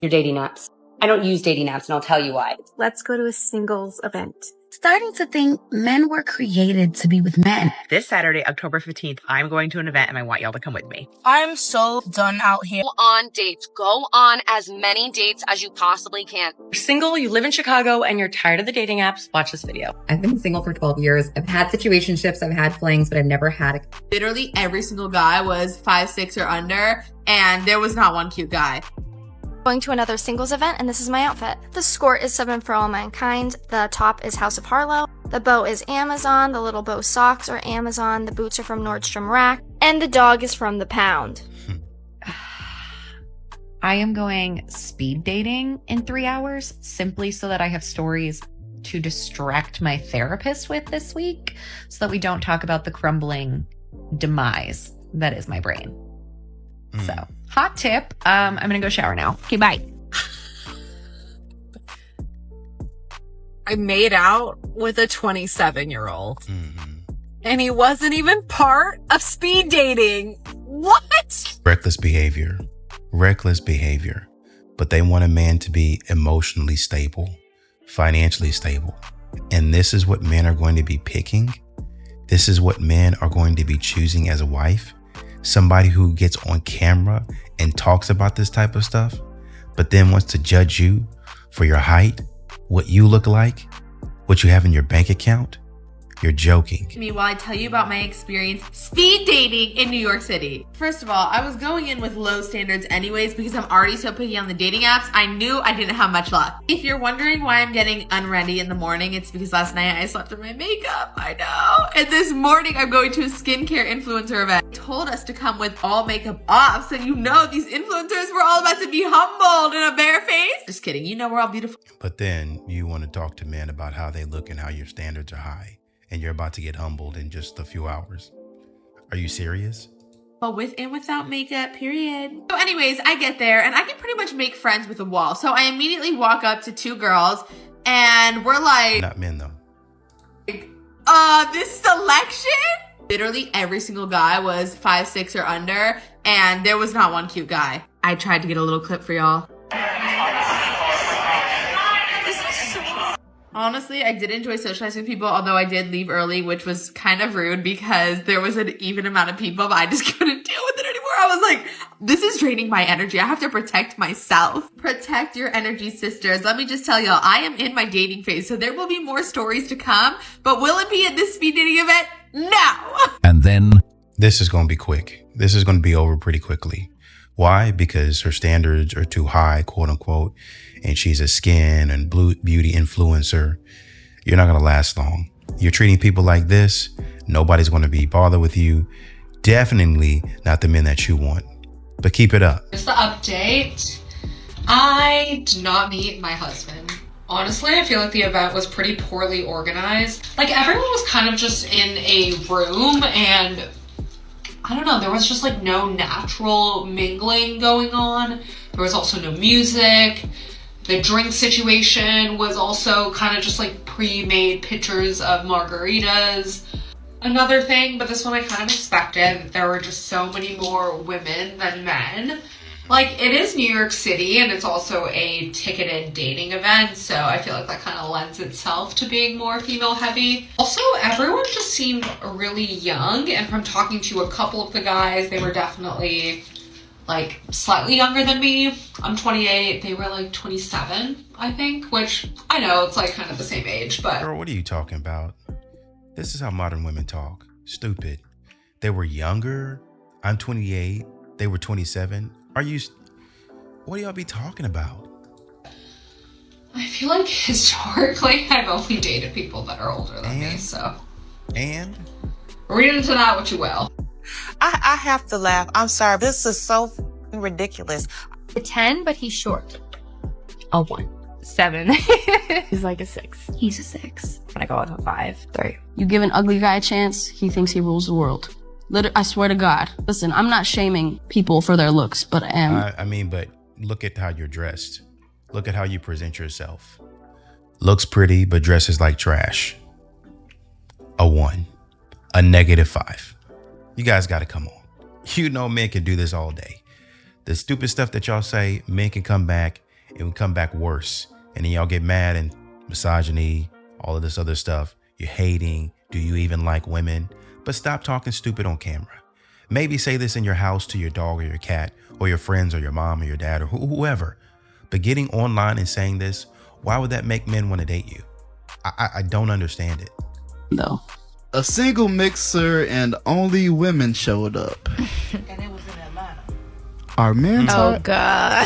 your dating apps. I don't use dating apps, and I'll tell you why. Let's go to a singles event. Starting to think men were created to be with men. This Saturday, October 15th, I'm going to an event and I want y'all to come with me. I'm so done out here. Go on dates. Go on as many dates as you possibly can. You're single, you live in Chicago, and you're tired of the dating apps, watch this video. I've been single for 12 years. I've had situationships, I've had flings, but I've never had a... Literally every single guy was 5'6" or under, and there was not one cute guy. Going to another singles event, and this is my outfit. The skirt is 7 for All Mankind. The top is House of Harlow. The bow is Amazon. The little bow socks are Amazon. The boots are from Nordstrom Rack. And the dog is from The Pound. I am going speed dating in 3 hours, simply so that I have stories to distract my therapist with this week, so that we don't talk about the crumbling demise that is my brain. So, hot tip. I'm going to go shower now. Okay, bye. I made out with a 27-year-old. And he wasn't even part of speed dating. What? Reckless behavior. Reckless behavior. But they want a man to be emotionally stable, financially stable. And this is what men are going to be picking. This is what men are going to be choosing as a wife. Somebody who gets on camera and talks about this type of stuff, but then wants to judge you for your height, what you look like, what you have in your bank account. You're joking. Meanwhile, I tell you about my experience speed dating in New York City. First of all, I was going in with low standards anyways because I'm already so picky on the dating apps. I knew I didn't have much luck. If you're wondering why I'm getting unready in the morning, it's because last night I slept in my makeup. I know. And this morning I'm going to a skincare influencer event. They told us to come with all makeup off, so you know these influencers were all about to be humbled in a bare face. Just kidding. You know we're all beautiful. But then you want to talk to men about how they look and how your standards are high, and you're about to get humbled in just a few hours. Are you serious? But with and without makeup, period. So anyways, I get there and I can pretty much make friends with a wall. So I immediately walk up to 2 girls and we're like... Not men though. This selection? Literally every single guy was 5'6" or under, and there was not one cute guy. I tried to get a little clip for y'all. Honestly, I did enjoy socializing with people, although I did leave early, which was kind of rude because there was an even amount of people, but I just couldn't deal with it anymore. I was like, this is draining my energy. I have to protect myself. Protect your energy, sisters. Let me just tell y'all, I am in my dating phase, so there will be more stories to come, but will it be at this speed dating event? No! And then... This is going to be quick. This is going to be over pretty quickly. Why? Because her standards are too high, quote unquote, and she's a skin and beauty influencer. You're not going to last long. You're treating people like this, nobody's going to be bothered with you. Definitely not the men that you want. But keep it up. Just the update. I did not meet my husband. Honestly, I feel like the event was pretty poorly organized. Like, everyone was kind of just in a room and I don't know, there was just like no natural mingling going on. There was also no music. The drink situation was also kind of just like pre-made pictures of margaritas. Another thing, but this one I kind of expected, there were just so many more women than men. Like, it is New York City and it's also a ticketed dating event, so I feel like that kind of lends itself to being more female heavy. Also, everyone just seemed really young, and from talking to a couple of the guys, they were definitely like slightly younger than me. I'm 28, they were like 27, I think, which I know it's like kind of the same age, but... Girl, what are you talking about? This is how modern women talk. Stupid. They were younger. I'm 28. They were 27. What do y'all be talking about? I feel like historically I've only dated people that are older than me, so. And? Read into that what you will. I have to laugh. I'm sorry. This is so ridiculous. A 10, but he's short. A 1. 7. He's like a 6. He's a 6. I go with a 5. 3. You give an ugly guy a chance, he thinks he rules the world. I swear to God. Listen, I'm not shaming people for their looks, but I am. I mean, but look at how you're dressed. Look at how you present yourself. Looks pretty, but dresses like trash. A 1. A -5. You guys got to come on. You know men can do this all day. The stupid stuff that y'all say, men can come back it would come back worse. And then y'all get mad and misogyny, all of this other stuff. You're hating. Do you even like women? But stop talking stupid on camera. Maybe say this in your house to your dog or your cat or your friends or your mom or your dad or whoever. But getting online and saying this, why would that make men want to date you? I don't understand it. No. A single mixer and only women showed up. And it was in Atlanta. Are men tired? Oh God.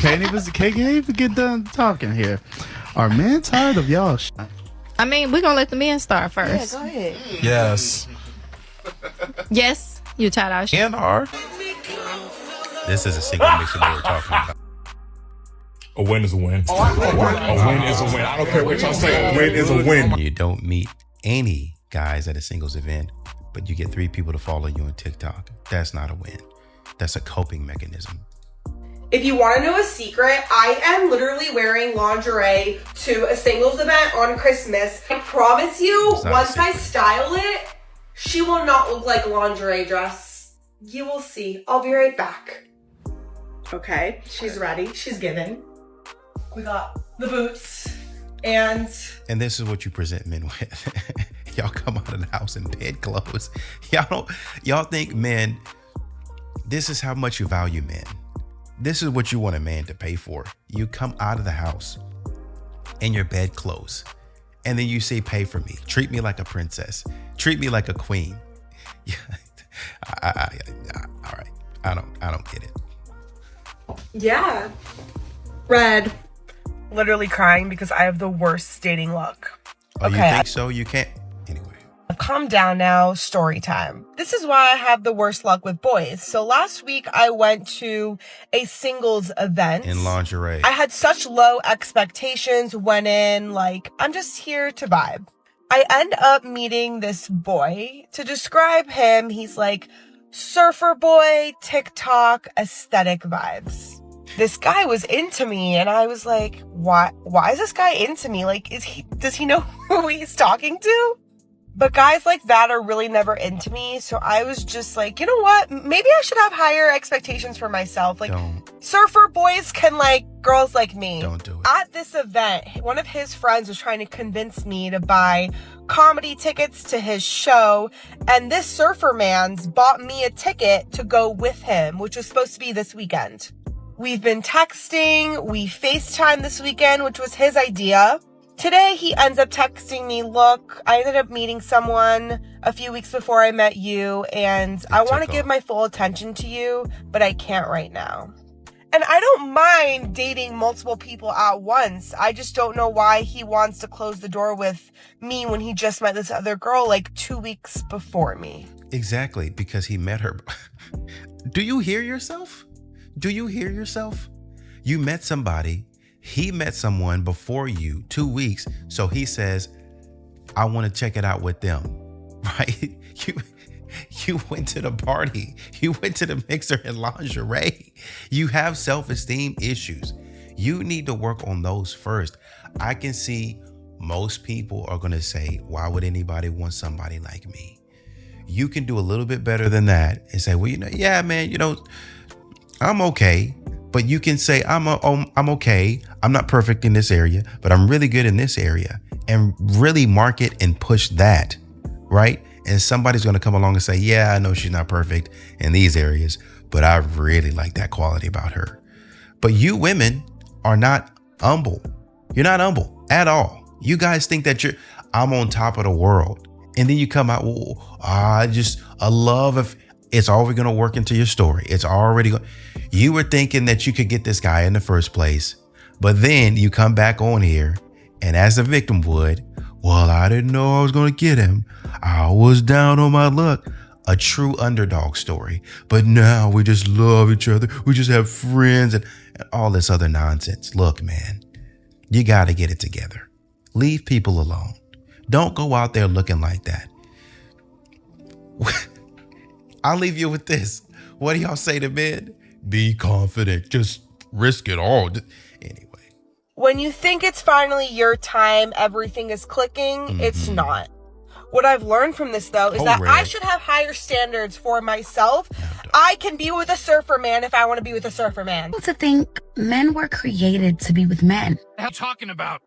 Can't even get done talking here. Are men tired of y'all? I mean, we're gonna let the men start first. Yeah, go ahead. Yes. Yes, you tired of shit. And are. This is a single mixer that we're talking about. A win is a win. A win is a win. I don't care what y'all say. A win is a win. You don't meet any guys at a singles event, but you get 3 people to follow you on TikTok. That's not a win. That's a coping mechanism. If you want to know a secret, I am literally wearing lingerie to a singles event on Christmas. I promise you, once I style it, she will not look like a lingerie dress. You will see. I'll be right back. Okay, she's ready. She's given. We got the boots and this is what you present men with. Y'all come out of the house in bedclothes. Y'all think men, this is how much you value men. This is what you want a man to pay for. You come out of the house in your bedclothes and then you say, pay for me. Treat me like a princess. Treat me like a queen. All right. I don't get it. yeah. Red. Literally crying because I have the worst dating luck. Oh, okay. You think so? You can't. Calm down now. Story time. This is why I have the worst luck with boys. So last week I went to a singles event. In lingerie. I had such low expectations, went in like, I'm just here to vibe. I end up meeting this boy. To describe him, he's like surfer boy, TikTok, aesthetic vibes. This guy was into me and I was like, why is this guy into me? Like, does he know who he's talking to? But guys like that are really never into me. So I was just like, you know what? Maybe I should have higher expectations for myself. Like, surfer boys can like girls like me. Don't do it. At this event, one of his friends was trying to convince me to buy comedy tickets to his show. And this surfer man's bought me a ticket to go with him, which was supposed to be this weekend. We've been texting. We FaceTime this weekend, which was his idea. Today, he ends up texting me, look, I ended up meeting someone a few weeks before I met you, and I want to give my full attention to you, but I can't right now. And I don't mind dating multiple people at once. I just don't know why he wants to close the door with me when he just met this other girl like 2 weeks before me. Exactly, because he met her. Do you hear yourself? Do you hear yourself? You met somebody. He met someone before you 2 weeks. So he says, I want to check it out with them, right? You went to the party. You went to the mixer in lingerie. You have self-esteem issues. You need to work on those first. I can see most people are going to say, why would anybody want somebody like me? You can do a little bit better than that and say, well, yeah, man, I'm okay. But you can say, I'm okay. I'm not perfect in this area, but I'm really good in this area, and really market and push that, right? And somebody's going to come along and say, yeah, I know she's not perfect in these areas, but I really like that quality about her. But you women are not humble. You're not humble at all. You guys think that I'm on top of the world. And then you come out, a love of, it's already going to work into your story. It's already going. You were thinking that you could get this guy in the first place, but then you come back on here and as the victim would, well, I didn't know I was going to get him. I was down on my luck. A true underdog story. But now we just love each other. We just have friends and all this other nonsense. Look, man, you got to get it together. Leave people alone. Don't go out there looking like that. I'll leave you with this. What do y'all say to men? Be confident. Just risk it all. Anyway. When you think it's finally your time, everything is clicking, it's not. What I've learned from this, though, is that I should have higher standards for myself I can be with a surfer man if I want to be with a surfer man. To think men were created to be with men. What are you talking about?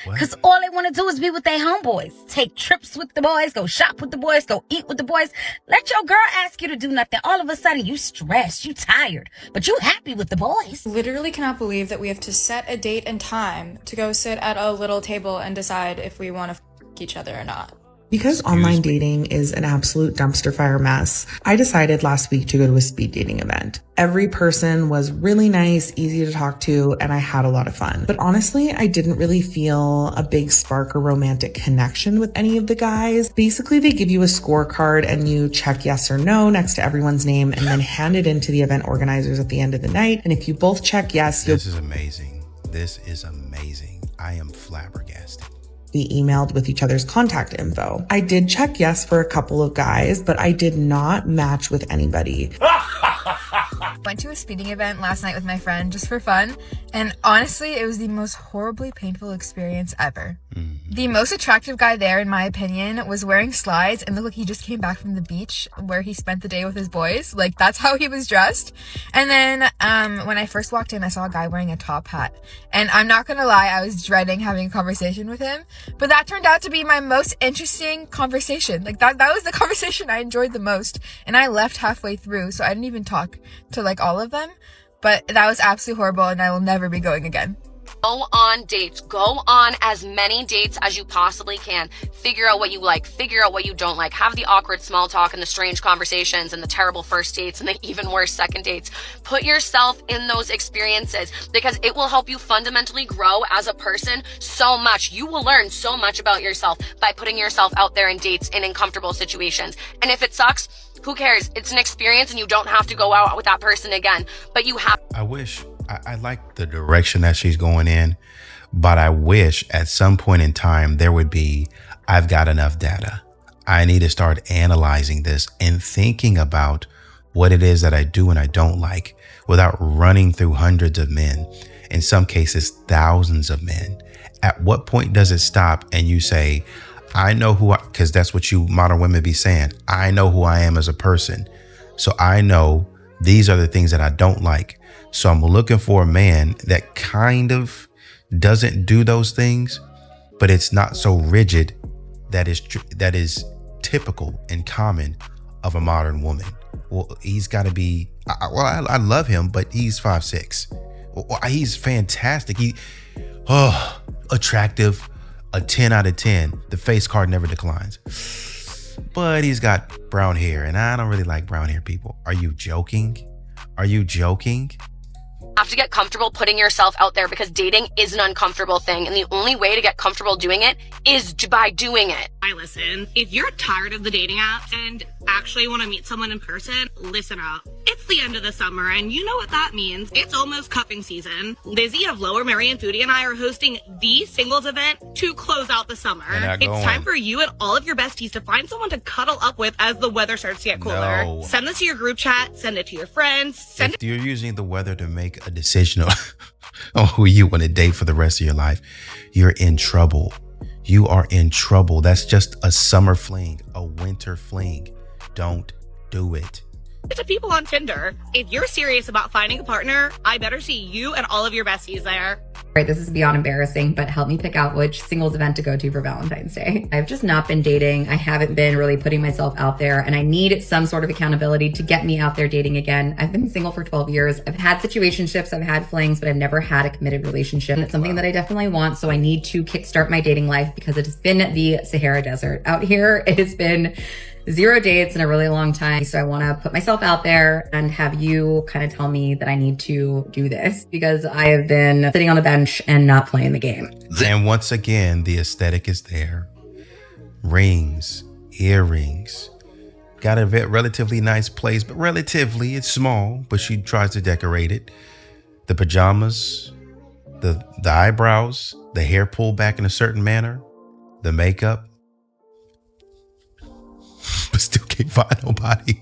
Because all they want to do is be with their homeboys. Take trips with the boys, go shop with the boys, go eat with the boys. Let your girl ask you to do nothing. All of a sudden, you stressed, you tired, but you happy with the boys. Literally cannot believe that we have to set a date and time to go sit at a little table and decide if we want to f*** each other or not. Because online dating is an absolute dumpster fire mess, I decided last week to go to a speed dating event. Every person was really nice, easy to talk to, and I had a lot of fun. But honestly, I didn't really feel a big spark or romantic connection with any of the guys. Basically, they give you a scorecard and you check yes or no next to everyone's name and then hand it in to the event organizers at the end of the night. And if you both check yes, This is amazing. This is amazing. I am flabbergasted. Be emailed with each other's contact info. I did check yes for a couple of guys, but I did not match with anybody. Went to a speeding event last night with my friend just for fun, and honestly, it was the most horribly painful experience ever. The most attractive guy there, in my opinion, was wearing slides and looked like he just came back from the beach where he spent the day with his boys. Like, that's how he was dressed. And then when I first walked in, I saw a guy wearing a top hat. And I'm not gonna lie, I was dreading having a conversation with him. But that turned out to be my most interesting conversation. Like, that was the conversation I enjoyed the most. And I left halfway through, so I didn't even talk to, like, all of them. But that was absolutely horrible, and I will never be going again. Go on dates. Go on as many dates as you possibly can. Figure out what you like. Figure out what you don't like. Have the awkward small talk and the strange conversations and the terrible first dates and the even worse second dates. Put yourself in those experiences because it will help you fundamentally grow as a person so much. You will learn so much about yourself by putting yourself out there in dates and in comfortable situations. And if it sucks, who cares? It's an experience and you don't have to go out with that person again. But you have. I like the direction that she's going in, but I wish at some point in time there would be, I've got enough data. I need to start analyzing this and thinking about what it is that I do and I don't like without running through hundreds of men, in some cases, thousands of men. At what point does it stop and you say, I know who because that's what you modern women be saying. I know who I am as a person. So I know these are the things that I don't like. So I'm looking for a man that kind of doesn't do those things, but it's not so rigid that is typical and common of a modern woman. Well, he's got to be, I love him, but he's 5'6". Well, he's fantastic. Attractive, a 10 out of 10. The face card never declines. But he's got brown hair, and I don't really like brown hair people. Are you joking? Are you joking? Have to get comfortable putting yourself out there because dating is an uncomfortable thing, and the only way to get comfortable doing it is by doing it. Listen, if you're tired of the dating apps and actually want to meet someone in person, listen up. It's the end of the summer, and you know what that means. It's almost cuffing season. Lizzie of Lower Merion Foodie and I are hosting the singles event to close out the summer. It's time for you and all of your besties to find someone to cuddle up with as the weather starts to get cooler. No. Send this to your group chat, send it to your friends, If you're using the weather to make a decision on who you want to date for the rest of your life, you're in trouble. You are in trouble. That's just a summer fling, a winter fling. Don't do it. to people on Tinder. If you're serious about finding a partner, I better see you and all of your besties there. Right, this is beyond embarrassing, but help me pick out which singles event to go to for Valentine's Day. I've just not been dating. I haven't been really putting myself out there, and I need some sort of accountability to get me out there dating again. I've been single for 12 years. I've had situationships, I've had flings, but I've never had a committed relationship. And it's something that I definitely want, so I need to kickstart my dating life because it has been the Sahara Desert. Out here, it has been 0 dates in a really long time. So I want to put myself out there and have you kind of tell me that I need to do this because I have been sitting on the bench and not playing the game. And once again, the aesthetic is there. Rings, earrings. Got a relatively nice place, but relatively it's small, but she tries to decorate it. The pajamas, the eyebrows, the hair pulled back in a certain manner, the makeup. But still can't find nobody.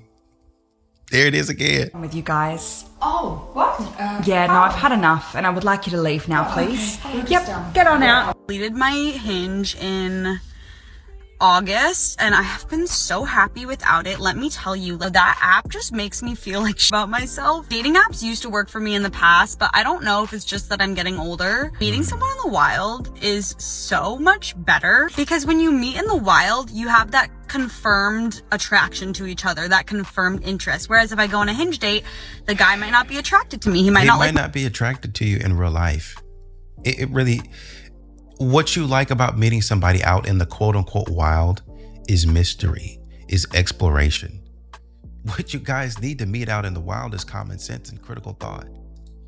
There it is again. With you guys. Oh, what? Yeah, no, I've had enough and I would like you to leave now, please. Okay. Yep, get on out. Deleted my Hinge in August, and I have been so happy without it. Let me tell you, that app just makes me feel like shit about myself. Dating apps used to work for me in the past, but I don't know if it's just that I'm getting older. Meeting someone in the wild is so much better, because when you meet in the wild, you have that confirmed attraction to each other, that confirmed interest. Whereas if I go on a Hinge date, the guy might not be attracted to me. He might not be attracted to you in real life. It really, what you like about meeting somebody out in the quote unquote wild is mystery, is exploration. What you guys need to meet out in the wild is common sense and critical thought.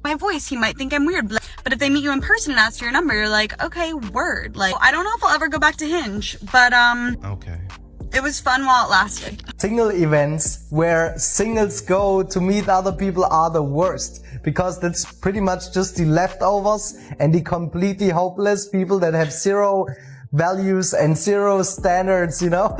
my voice, he might think I'm weird. But if they meet you in person and ask for your number, you're like, okay, word. Like, I don't know if I'll ever go back to Hinge, but okay. It was fun while it lasted. Single events where singles go to meet other people are the worst, because that's pretty much just the leftovers and the completely hopeless people that have zero values and zero standards, you know.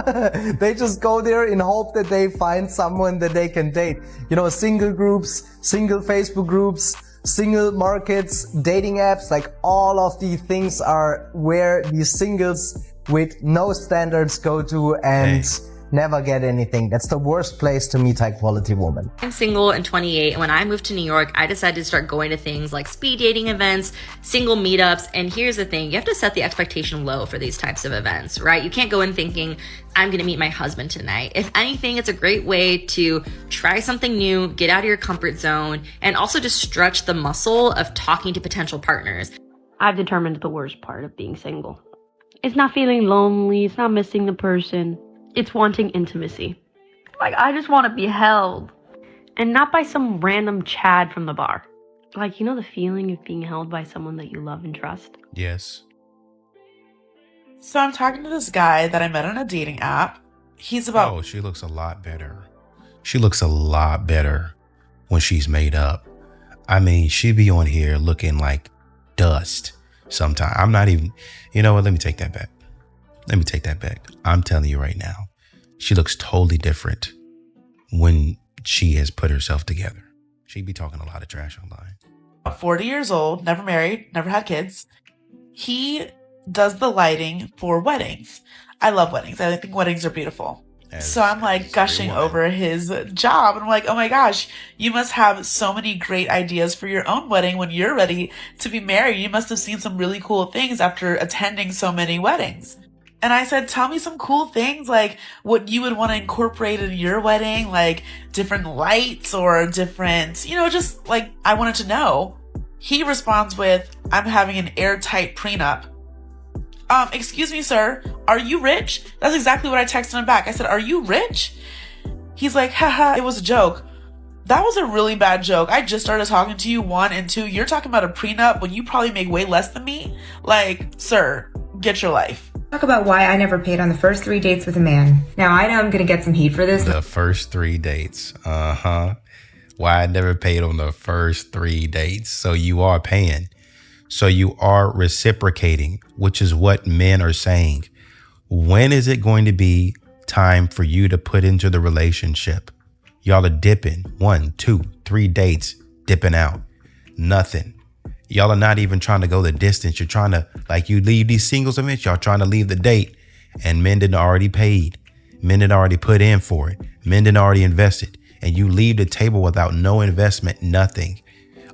They just go there in hope that they find someone that they can date. You know, single groups, single Facebook groups, single markets, dating apps, like all of these things are where these singles with no standards go to and never get anything. That's the worst place to meet high quality women. I'm single and 28, and when I moved to New York, I decided to start going to things like speed dating events, single meetups, and here's the thing, you have to set the expectation low for these types of events, right? You can't go in thinking, I'm gonna meet my husband tonight. If anything, it's a great way to try something new, get out of your comfort zone, and also just stretch the muscle of talking to potential partners. I've determined the worst part of being single. It's not feeling lonely, it's not missing the person. It's wanting intimacy. Like, I just want to be held. And not by some random Chad from the bar. Like, you know the feeling of being held by someone that you love and trust? Yes. So I'm talking to this guy that I met on a dating app. He's about... Oh, she looks a lot better. She looks a lot better when she's made up. I mean, she be on here looking like dust sometimes. I'm not even... You know what? Let me take that back. I'm telling you right now, she looks totally different when she has put herself together. She'd be talking a lot of trash online. 40 years old, never married, never had kids. He does the lighting for weddings. I love weddings. I think weddings are beautiful. So I'm like gushing over his job. And I'm like, oh my gosh, you must have so many great ideas for your own wedding when you're ready to be married. You must have seen some really cool things after attending so many weddings. And I said, tell me some cool things, like what you would want to incorporate in your wedding, like different lights or different, you know, just like I wanted to know. He responds with, I'm having an airtight prenup. Excuse me, sir, are you rich? That's exactly what I texted him back. I said, are you rich? He's like, haha, it was a joke. That was a really bad joke. I just started talking to you, 1, and 2, you're talking about a prenup when you probably make way less than me. Like, sir, get your life. Talk about why I never paid on the first 3 dates with a man. Now, I know I'm gonna get some heat for this. The first 3 dates. Why I never paid on the first 3 dates. So you are paying. So you are reciprocating, which is what men are saying. When is it going to be time for you to put into the relationship? Y'all are dipping 1, 2, 3 dates, dipping out. Nothing. Y'all are not even trying to go the distance. You're trying to, like, you leave these singles events, y'all trying to leave the date, and men didn't already paid. Men didn't already put in for it. Men didn't already invested. And you leave the table without no investment, nothing.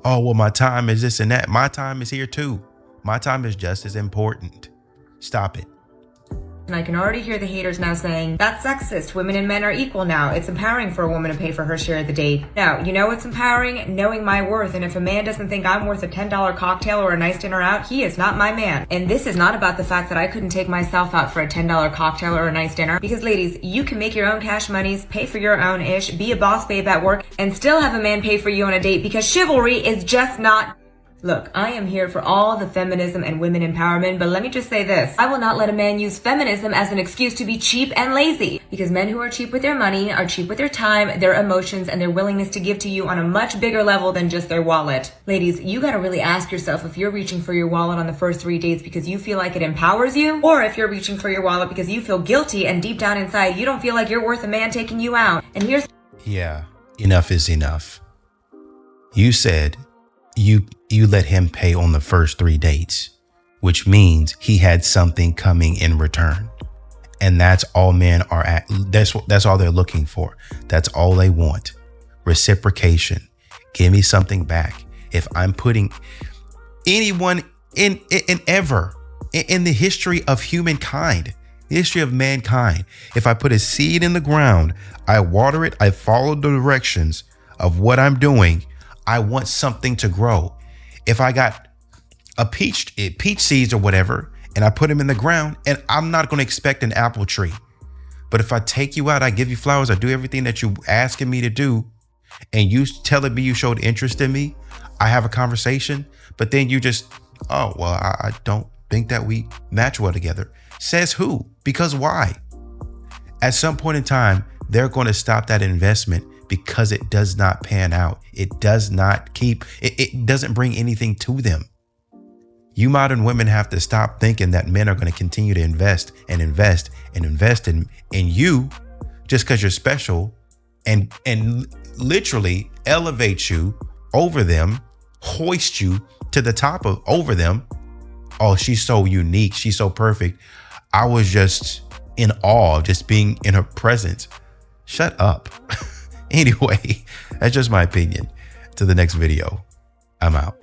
Oh, well, my time is this and that. My time is here too. My time is just as important. Stop it. And I can already hear the haters now saying, that's sexist. Women and men are equal now. It's empowering for a woman to pay for her share of the date. Now, you know what's empowering? Knowing my worth. And if a man doesn't think I'm worth a $10 cocktail or a nice dinner out, he is not my man. And this is not about the fact that I couldn't take myself out for a $10 cocktail or a nice dinner. Because ladies, you can make your own cash monies, pay for your own ish, be a boss babe at work, and still have a man pay for you on a date, because chivalry is just not... Look, I am here for all the feminism and women empowerment, but let me just say this. I will not let a man use feminism as an excuse to be cheap and lazy, because men who are cheap with their money are cheap with their time, their emotions, and their willingness to give to you on a much bigger level than just their wallet. Ladies, you gotta really ask yourself if you're reaching for your wallet on the first 3 dates because you feel like it empowers you, or if you're reaching for your wallet because you feel guilty and deep down inside you don't feel like you're worth a man taking you out. And here's... Yeah, enough is enough. You said you let him pay on the first 3 dates, which means he had something coming in return. And that's all men are at. That's all they're looking for. That's all they want. Reciprocation. Give me something back. If I'm putting anyone in the history of humankind, the history of mankind, if I put a seed in the ground, I water it, I follow the directions of what I'm doing, I want something to grow. If I got a peach seeds or whatever, and I put them in the ground, and I'm not going to expect an apple tree. But if I take you out, I give you flowers, I do everything that you asking me to do, and you telling me you showed interest in me, I have a conversation, but then you just, oh, well, I don't think that we match well together. Says who? Because why? At some point in time, they're going to stop that investment because it does not pan out. It does not it doesn't bring anything to them. You modern women have to stop thinking that men are going to continue to invest and invest and invest in you just because you're special and literally elevate you over them, hoist you to the top of over them. Oh, she's so unique. She's so perfect. I was just in awe just being in her presence. Shut up. Anyway, that's just my opinion. To the next video. I'm out.